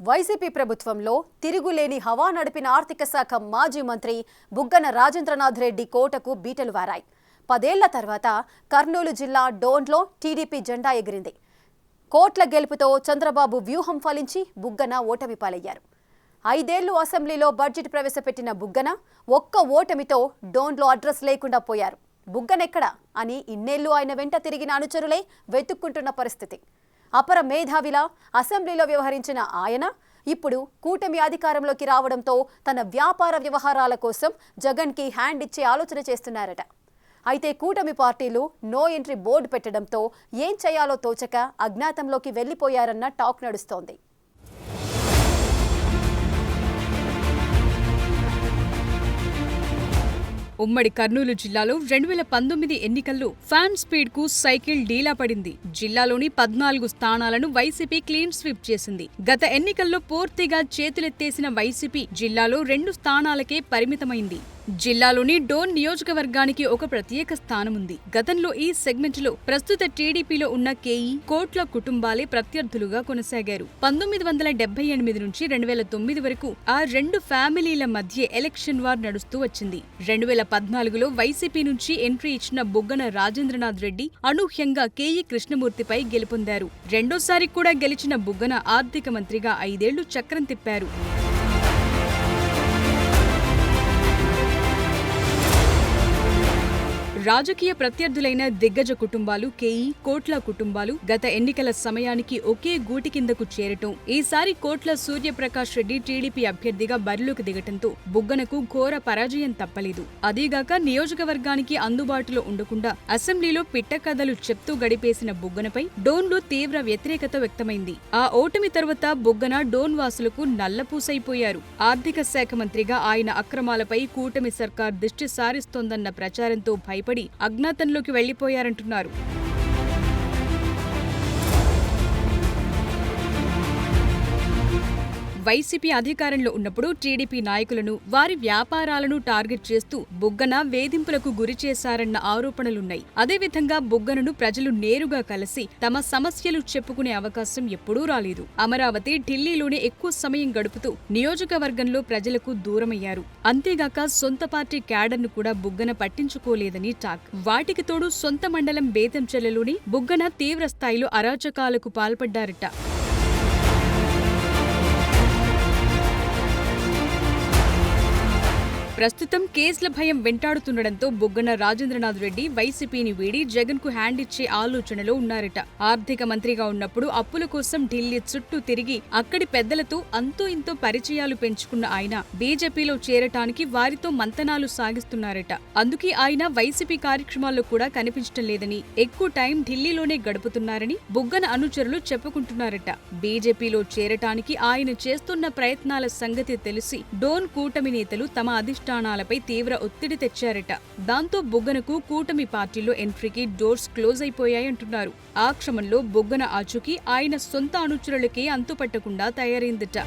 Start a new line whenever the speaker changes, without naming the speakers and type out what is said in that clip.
YCP ప్రభుత్వంలో తిరుగులేని హవా నడిపిన ఆర్థిక శాఖ మాజీ మంత్రి బుగ్గన రాజేంద్రనాథ్ రెడ్డి కోటకు బీటలు వారాయి. 10 ఏళ్ల తర్వాత కర్నూలు జిల్లా డోన్లో టీడీపీ జెండా ఎగిరింది. కోట్ల గెలుపుతో చంద్రబాబు వ్యూహం ఫలించి బుగ్గన ఓటమి పాలయ్యారు. 5 ఏళ్లు అసెంబ్లీలో బడ్జెట్ ప్రవేశపెట్టిన బుగ్గన ఒక్క ఓటమితో డోన్లో అడ్రస్ లేకుండా పోయారు. బుగ్గనెక్కడా అని ఇన్నేళ్లు ఆయన వెంట తిరిగిన అనుచరులే వెతుక్కుంటున్న పరిస్థితి. అపర మేధావిలా అసెంబ్లీలో వ్యవహరించిన ఆయన ఇప్పుడు కూటమి అధికారంలోకి రావడంతో తన వ్యాపార వ్యవహారాల కోసం జగన్కి హ్యాండ్ ఇచ్చే ఆలోచన చేస్తున్నారట. అయితే కూటమి పార్టీలు నో ఎంట్రీ బోర్డు పెట్టడంతో ఏం చేయాలో తోచక అజ్ఞాతంలోకి వెళ్లిపోయారన్న టాక్ నడుస్తోంది.
ఉమ్మడి కర్నూలు జిల్లాలో 2019 ఎన్నికల్లో ఫ్యాన్ స్పీడ్ కు సైకిల్ డీలా పడింది. జిల్లాలోని 14 స్థానాలను వైసీపీ క్లీన్ స్వీప్ చేసింది. గత ఎన్నికల్లో పూర్తిగా చేతులెత్తేసిన వైసీపీ జిల్లాలో 2 స్థానాలకే పరిమితమైంది. జిల్లాలోని డోన్ నియోజకవర్గానికి ఒక ప్రత్యేక స్థానముంది. గతంలో ఈ సెగ్మెంట్లో ప్రస్తుత టీడీపీలో ఉన్న కేఈ, కోట్ల కుటుంబాలే ప్రత్యర్థులుగా కొనసాగారు. 1978 నుంచి 2009 వరకు ఆ 2 ఫ్యామిలీల మధ్య ఎలక్షన్ వార్ నడుస్తూ వచ్చింది. 2014లో వైసీపీ నుంచి ఎంట్రీ ఇచ్చిన బుగ్గన రాజేంద్రనాథ్ రెడ్డి అనూహ్యంగా కేఈ కృష్ణమూర్తిపై గెలుపొందారు. రెండోసారి కూడా గెలిచిన బుగ్గన ఆర్థిక మంత్రిగా 5 ఏళ్లు చక్రం తిప్పారు. రాజకీయ ప్రత్యర్థులైన దిగ్గజ కుటుంబాలు కేఈ, కోట్ల కుటుంబాలు గత ఎన్నికల సమయానికి ఒకే గూటి కిందకు చేరటం, ఈసారి కోట్ల సూర్యప్రకాష్ రెడ్డి టీడీపీ అభ్యర్థిగా బరిలోకి దిగటంతో బుగ్గనకు ఘోర పరాజయం తప్పలేదు. అదీగాక నియోజకవర్గానికి అందుబాటులో ఉండకుండా అసెంబ్లీలో పిట్టకథలు చెప్తూ గడిపేసిన బుగ్గనపై డోన్లో తీవ్ర వ్యతిరేకత వ్యక్తమైంది. ఆ ఓటమి తర్వాత బుగ్గన డోన్ వాసులకు నల్లపూసైపోయారు. ఆర్థిక శాఖ మంత్రిగా ఆయన అక్రమాలపై కూటమి సర్కార్ దృష్టి సారిస్తోందన్న ప్రచారంతో భయపడి అజ్ఞాతంలోకి వెళ్లిపోయారంటున్నారు. వైసీపీ అధికారంలో ఉన్నప్పుడు టీడీపీ నాయకులను, వారి వ్యాపారాలను టార్గెట్ చేస్తూ బుగ్గన వేధింపులకు గురి చేశారన్న ఆరోపణలున్నాయి. అదేవిధంగా బుగ్గనను ప్రజలు నేరుగా కలిసి తమ సమస్యలు చెప్పుకునే అవకాశం ఎప్పుడూ రాలేదు. అమరావతి, ఢిల్లీలోనే ఎక్కువ సమయం గడుపుతూ నియోజకవర్గంలో ప్రజలకు దూరమయ్యారు. అంతేగాక సొంత పార్టీ క్యాడర్ను కూడా బుగ్గన పట్టించుకోలేదని టాక్. వాటికి తోడు సొంత మండలం బేతంచెర్లలోని బుగ్గన తీవ్ర స్థాయిలో అరాచకాలకు పాల్పడ్డారట. ప్రస్తుతం కేసుల భయం వెంటాడుతుండటంతో బుగ్గన రాజేంద్రనాథ్ రెడ్డి వైసీపీని వీడి జగన్ కు హ్యాండ్ ఇచ్చే ఆలోచనలో ఉన్నారట. ఆర్థిక మంత్రిగా ఉన్నప్పుడు అప్పుల కోసం ఢిల్లీ చుట్టూ తిరిగి అక్కడి పెద్దలతో అంతో ఇంతో పరిచయాలు పెంచుకున్న ఆయన బీజేపీలో చేరటానికి వారితో మంతనాలు సాగిస్తున్నారట. అందుకే ఆయన వైసీపీ కార్యక్రమాల్లో కూడా కనిపించడం లేదని, ఎక్కువ టైం ఢిల్లీలోనే గడుపుతున్నారని బుగ్గన అనుచరులు చెప్పుకుంటున్నారట. బీజేపీలో చేరటానికి ఆయన చేస్తున్న ప్రయత్నాల సంగతి తెలిసి డోన్ కూటమి నేతలు తమ స్థానాలపై తీవ్ర ఒత్తిడి తెచ్చారట. దాంతో బుగ్గనకు కూటమి పార్టీలో ఎంట్రీకి డోర్స్ క్లోజ్ అయిపోయాయంటున్నారు. ఆ క్రమంలో బుగ్గన ఆచూకీ ఆయన సొంత అనుచరులకే అంతుపట్టకుండా తయారైందట.